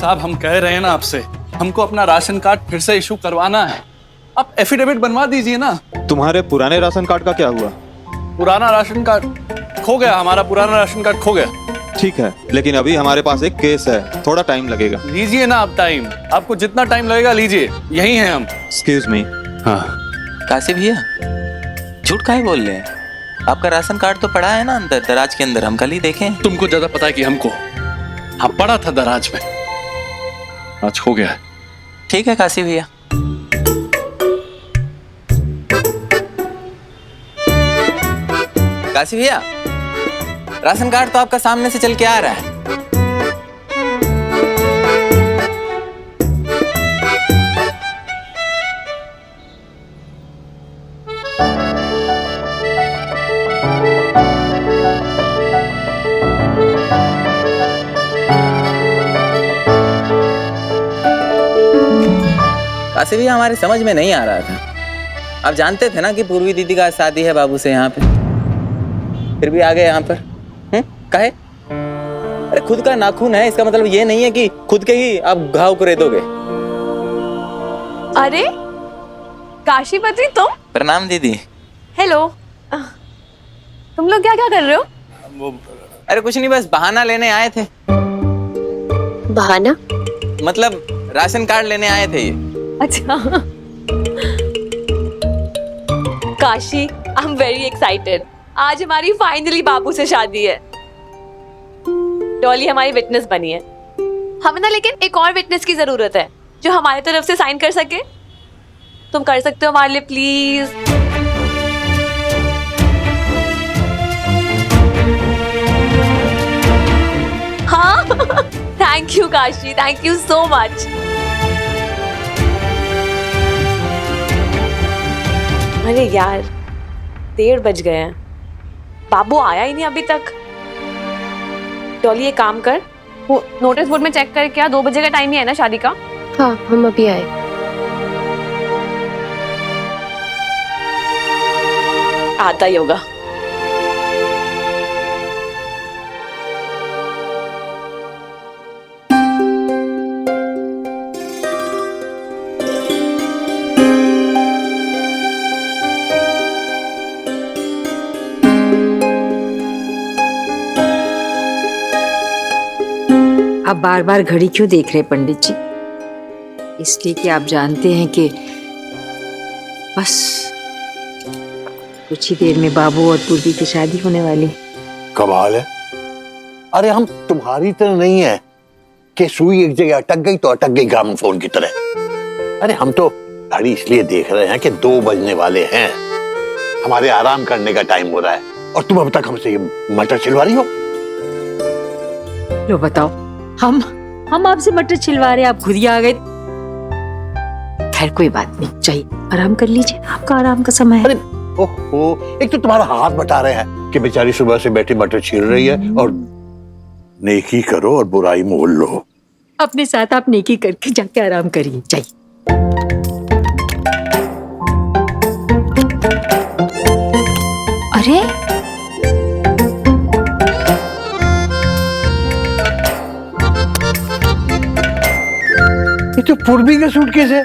साहब हम कह रहे हैं ना आपसे, हमको अपना राशन कार्ड फिर से इशू करवाना है। आप एफिडेविट बनवा दीजिए ना। तुम्हारे पुराने राशन कार्ड का क्या हुआ? पुराना राशन कार्ड खो गया, हमारा पुराना राशन कार्ड खो गया। ठीक है, लेकिन अभी हमारे पास एक केस है, थोड़ा टाइम लगेगा। लीजिए ना आप टाइम, आपको जितना टाइम लगेगा लीजिए, यही हैं हम। Excuse me. हाँ काशी भैया, झूठ काहे बोल रहे हैं? आपका राशन कार्ड तो पड़ा है ना अंदर दराज के अंदर, हम कल ही देखें। तुमको ज्यादा पता है कि हमको। हाँ पड़ा था दराज में, आज खो गया है। ठीक है काशी भैया। काशी भैया, राशन कार्ड तो आपका सामने से चल के आ रहा है। काशी भैया, हमारे समझ में नहीं आ रहा था। आप जानते थे ना कि पूर्वी दीदी का शादी है बाबू से यहाँ पे, फिर भी आ गए यहाँ पर। काहे? अरे खुद का नाखून है, इसका मतलब ये नहीं है कि खुद के ही आप घाव कुरेदोगे। अरे काशीपति तुम? प्रणाम दीदी। हेलो। तुम लोग क्या क्या कर रहे हो? अरे कुछ नहीं, बस बहाना लेने आए थे। बहाना? मतलब राशन कार्ड लेने आए थे ये। अच्छा। Kashi, I am very excited. आज हमारी फाइनली बाबू से शादी है। डॉली हमारी विटनेस बनी है। हमें ना लेकिन एक और विटनेस की जरूरत है जो हमारी तरफ से साइन कर सके। तुम कर सकते हो हमारे लिए प्लीज? हाँ। Thank you Kashi, thank you so much. अरे यार 1:30 बज गए हैं, बाबू आया ही नहीं अभी तक। डॉली एक काम कर, वो नोटिस बोर्ड में चेक कर, क्या 2 बजे का टाइम ही है ना शादी का? हाँ, हम अभी आए। आता ही होगा। आप बार बार घड़ी क्यों देख रहे पंडित जी? इसलिए कि आप जानते हैं कि बस कुछ ही देर में बाबू और पूर्वी की शादी होने वाली। कमाल है। अरे हम तुम्हारी तरह नहीं है कि सुई एक जगह अटक गई तो अटक गई ग्रामोफोन की तरह। अरे हम तो घड़ी इसलिए देख रहे हैं कि 2 बजने वाले हैं, हमारे आराम करने का टाइम हो रहा है, और तुम अब तक हमसे ये मटर छिलवा रही हो। लो बताओ, हम आपसे मटर छिलवा रहे, आप खुद ही आ गए। खैर कोई बात नहीं, चाहिए आराम कर लीजिए, आपका आराम का समय है। अरे ओहो, एक तो तुम्हारा हाथ बटा रहे हैं कि बेचारी सुबह से बैठी मटर छील रही है, और नेकी करो और बुराई मोल लो। अपने साथ आप नेकी करके जाके आराम करिए, चाहिए। अरे ये तो पूर्वी का सूटकेस है।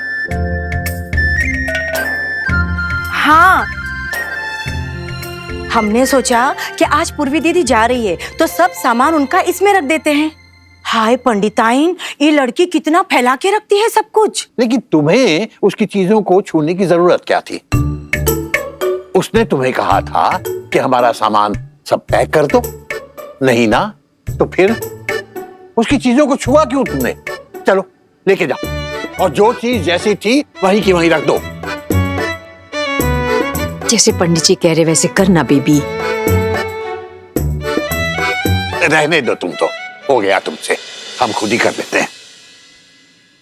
हाँ, हमने सोचा कि आज पूर्वी दीदी जा रही है तो सब सामान उनका इसमें रख देते हैं। हाय पंडिताइन, ये लड़की कितना फैला के रखती है सब कुछ। लेकिन तुम्हें उसकी चीजों को छूने की जरूरत क्या थी? उसने तुम्हें कहा था कि हमारा सामान सब पैक कर दो, नहीं ना? तो फिर उसकी चीजों को छुआ क्यों तुमने? चलो लेके जाओ, और जो चीज जैसी थी वहीं की वहीं रख दो। जैसे पंडित जी कह रहे वैसे करना बेबी। रहने दो, तुम तो हो गया तुमसे, हम खुद ही कर लेते हैं।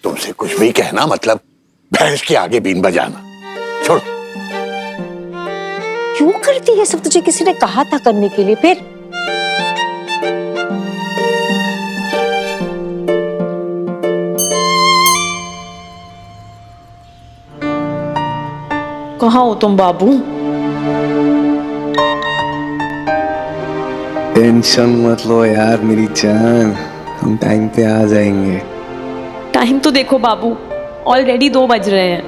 तुमसे कुछ भी कहना मतलब भैंस के आगे बीन बजाना। छोड़ो। क्यों करती है सब? तुझे किसी ने कहा था करने के लिए? फिर कहाँ हो तुम बाबू? टेंशन मत लो यार मेरी जान, हम टाइम पे आ जाएंगे। टाइम तो देखो बाबू, ऑलरेडी 2 बज रहे हैं।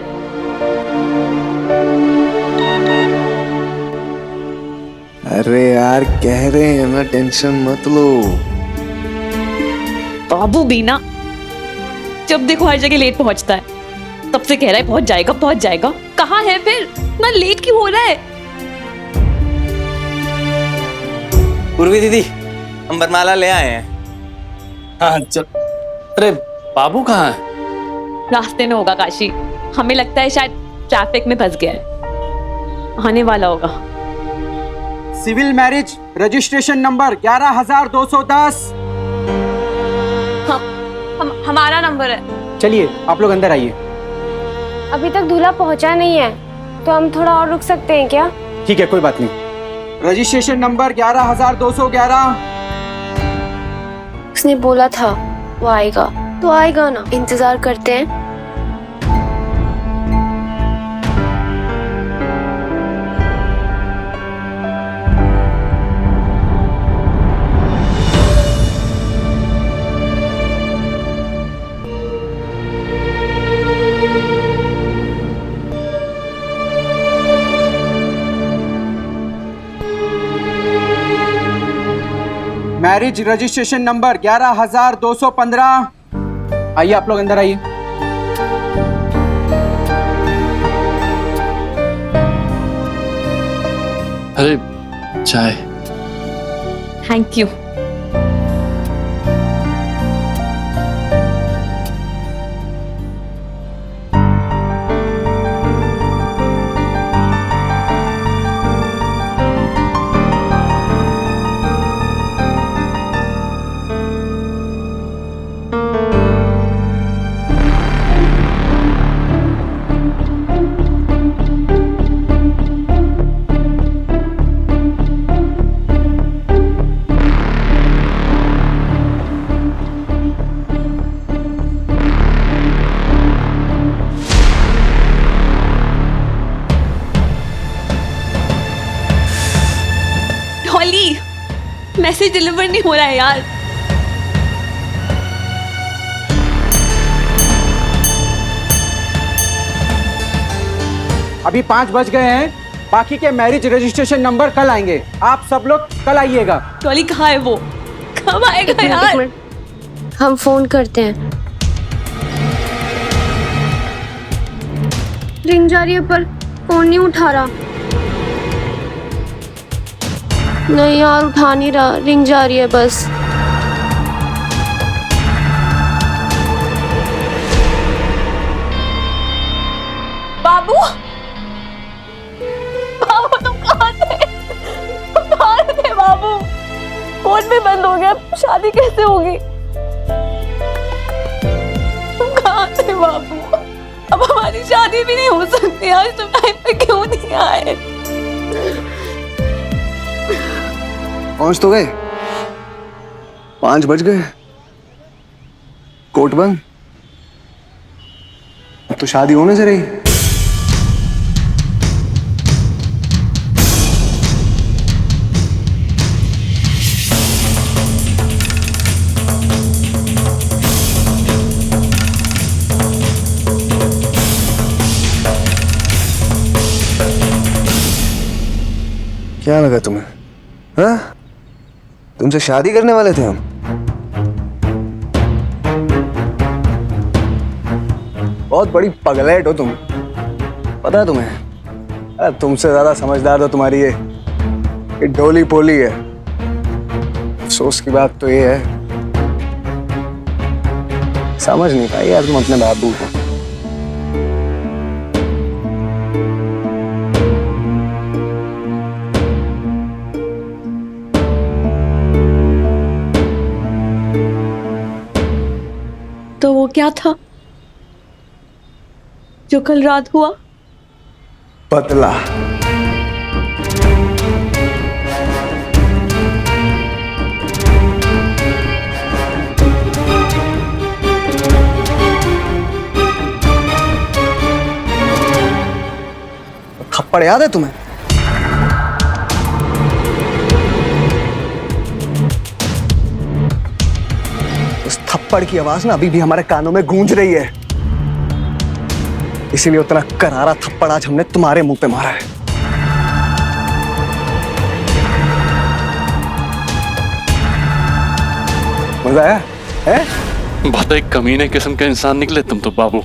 अरे यार कह रहे हैं ना, टेंशन मत लो। बाबू भी ना, जब देखो हर जगह लेट पहुंचता है। तब से कह रहा है पहुंच जाएगा पहुंच जाएगा, कहाँ है फिर? ना लेट क्यों हो रहा है? पूर्वी दीदी, हम वरमाला ले आए हैं। हाँ चल। अरे बाबू कहाँ है? रास्ते में होगा काशी, हमें लगता है शायद ट्रैफिक में फंस गया है, आने वाला होगा। Civil marriage registration number 11210। हमारा नंबर है। चलिए आप लोग अंदर आइए। अभी तक दूल्हा पहुंचा नहीं है, तो हम थोड़ा और रुक सकते हैं क्या? ठीक है, कोई बात नहीं। Registration number 11211। उसने बोला था वो आएगा, तो आएगा ना, इंतजार करते हैं। Marriage registration number 11215। आइए आप लोग अंदर आइए। अरे चाय। Thank you. Dolly, message deliver नहीं हो रहा है यार। अभी 5 बज गए हैं, बाकी के मैरिज रजिस्ट्रेशन नंबर कल आएंगे। आप सब लोग कल आइएगा। डॉली कहाँ है वो? कब आएगा यार? हम फोन करते हैं। रिंग जा रही है पर फोन नहीं उठा रहा। नहीं यार, उठा नहीं रहा, रिंग जा रही है बस। बाबू, बाबू तुम कहाँ थे? तुम कहाँ थे बाबू? फोन भी बंद हो गया, शादी कैसे होगी? तुम कहाँ थे बाबू? अब हमारी शादी भी नहीं हो सकती। आज तुम टाइम पे क्यों नहीं आए? पहुंच तो गए, 5 बज गए, कोर्ट बंद, अब तो शादी होने से रही। क्या लगा तुम्हें? हाँ, तुमसे शादी करने वाले थे हम। बहुत बड़ी पगलेट हो तुम, पता है तुम्हें? अरे तुमसे ज्यादा समझदार तो तुम्हारी ये ढोली पोली है। अफसोस की बात तो ये है, समझ नहीं पाई यार तुम अपने बाबू को। तो वो क्या था जो कल रात हुआ? पतला। थप्पड़ याद है तुम्हें? उस थप्पड़ थप्पड़ की आवाज ना अभी भी हमारे कानों में गूंज रही है। इसीलिए उतना करारा थप्पड़ आज हमने तुम्हारे मुंह पे मारा है। मजा आया है? बहुत एक कमीने किस्म के इंसान निकले तुम तो बाबू।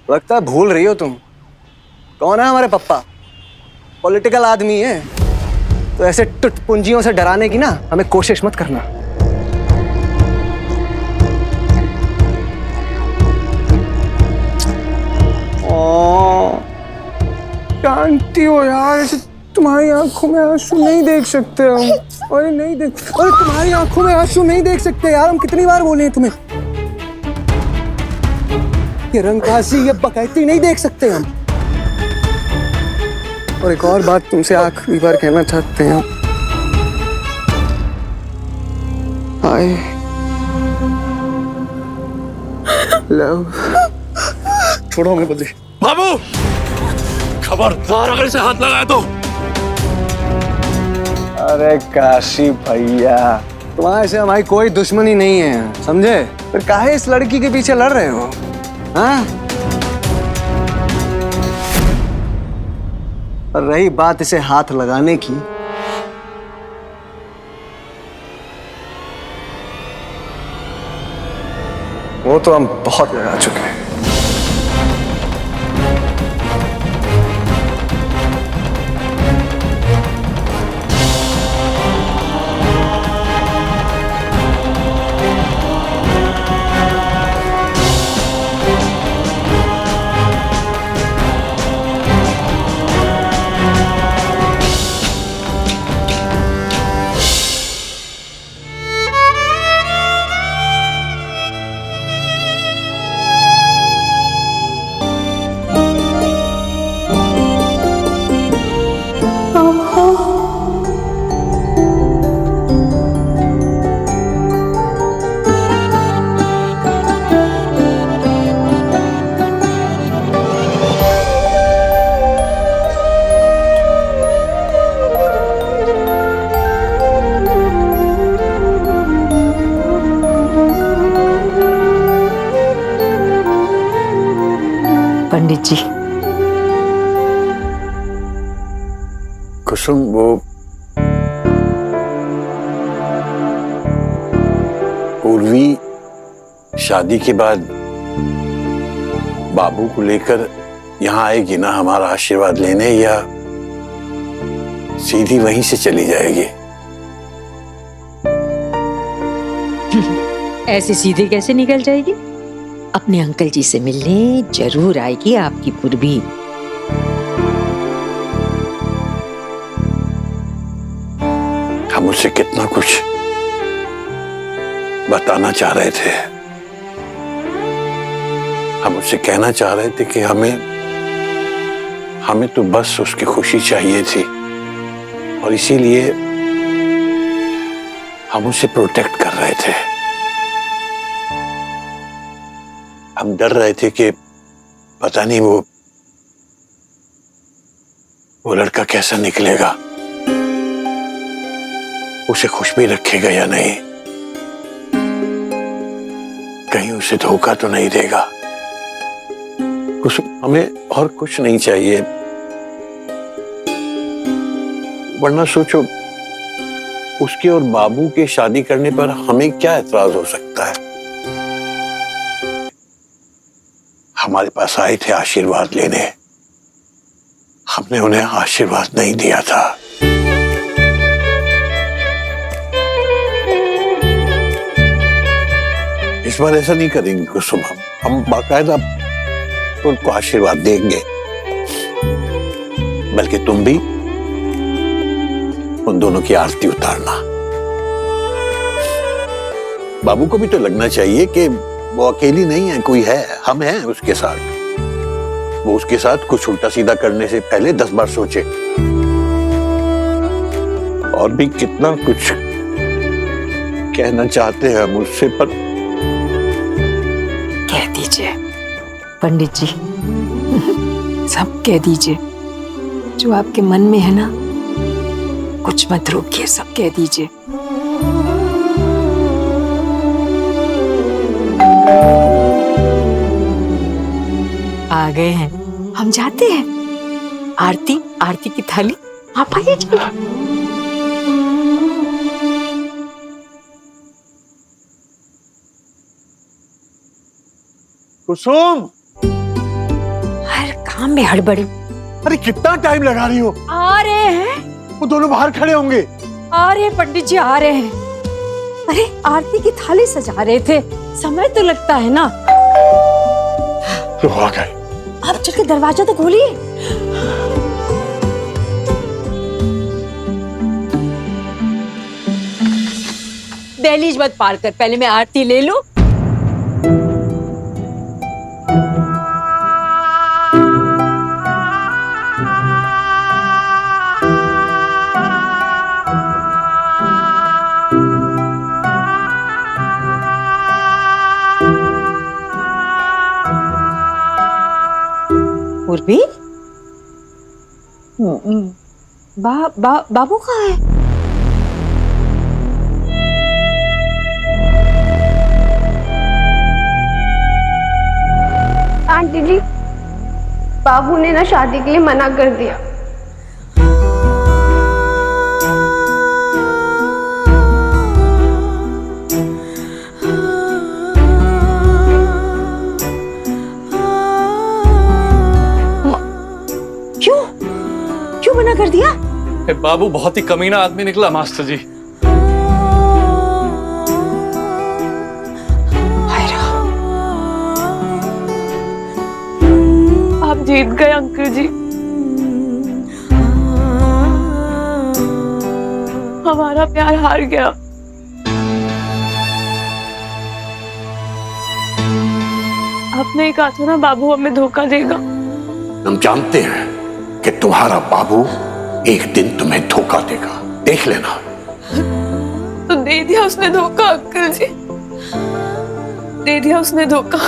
लगता है भूल रही हो तुम कौन है हमारे पप्पा। पॉलिटिकल आदमी है, तो ऐसे टुटपुंजियों से डराने की ना हमें कोशिश मत करना। जानती हो यार, ऐसे तुम्हारी आंखों में आंसू नहीं देख सकते हम। अरे नहीं देख, अरे तुम्हारी आंखों में आंसू नहीं देख सकते यार, हम कितनी बार बोले हैं तुम्हें। ये रंगबाजी, ये बकैती नहीं देख सकते हम। और एक और बात तुमसे आखिरी बार कहना चाहते हैं, आई लव। छोड़ो हमें बदले। बाबू खबरदार अगर इसे हाथ लगाए तो। अरे काशी भैया, तुम्हारे से हमारी कोई दुश्मनी नहीं है, समझे? फिर काहे इस लड़की के पीछे लड़ रहे हो? हाँ? और रही बात इसे हाथ लगाने की, वो तो हम बहुत लगा चुके हैं। पंडित जी, कुसुम, वो पूर्वी शादी के बाद बाबू को लेकर यहाँ आएगी ना हमारा आशीर्वाद लेने, या सीधी वहीं से चली जाएगी? ऐसे सीधे कैसे निकल जाएगी? अपने अंकल जी से मिलने जरूर आएगी आपकी पूर्वी। हम उसे कितना कुछ बताना चाह रहे थे, हम उससे कहना चाह रहे थे कि हमें तो बस उसकी खुशी चाहिए थी, और इसीलिए हम उसे प्रोटेक्ट कर रहे थे। हम डर रहे थे कि पता नहीं वो लड़का कैसा निकलेगा, उसे खुश भी रखेगा या नहीं, कहीं उसे धोखा तो नहीं देगा। हमें और कुछ नहीं चाहिए, वरना सोचो उसके और बाबू के शादी करने पर हमें क्या एतराज हो सकता है। हमारे पास आए थे आशीर्वाद लेने, हमने उन्हें आशीर्वाद नहीं दिया था। इस बार ऐसा नहीं करेंगे कुसुम, हम बाकायदा उनको आशीर्वाद देंगे, बल्कि तुम भी उन दोनों की आरती उतारना। बाबू को भी तो लगना चाहिए कि वो अकेली नहीं है, कोई है, हम हैं उसके साथ। वो उसके साथ कुछ उल्टा सीधा करने से पहले 10 बार सोचे। और भी कितना कुछ कहना चाहते हैं मुझसे, पर कह दीजिए पंडित जी, सब कह दीजिए जो आपके मन में है ना, कुछ मत रोकिए, सब कह दीजिए। आ गए हैं, हम जाते हैं। आरती की थाली आप आइए। चलो कुसुम, हर काम में हड़बड़ी। अरे कितना टाइम लगा रही हो? आ रहे हैं, वो दोनों बाहर खड़े होंगे। आ रहे हैं पंडित जी, आ रहे हैं। अरे आरती की थाली सजा रहे थे, समय तो लगता है ना। तो आ गए। आप चल के दरवाजा तो खोलिए। दहलीज मत पार कर, पहले मैं आरती ले लूं। उर्वी, बाबू कहाँ है? आंटी जी, बाबू ने ना शादी के लिए मना कर दिया। क्यों मना कर दिया? बाबू बहुत ही कमीना आदमी निकला मास्टर जी। आप जीत गए अंकल जी, हमारा प्यार हार गया। आपने ही कहा था ना बाबू हमें धोखा देगा। हम जानते हैं कि तुम्हारा बाबू एक दिन तुम्हें धोखा देगा, देख लेना। तो दे दिया उसने धोखा अंकल जी, दे दिया उसने धोखा।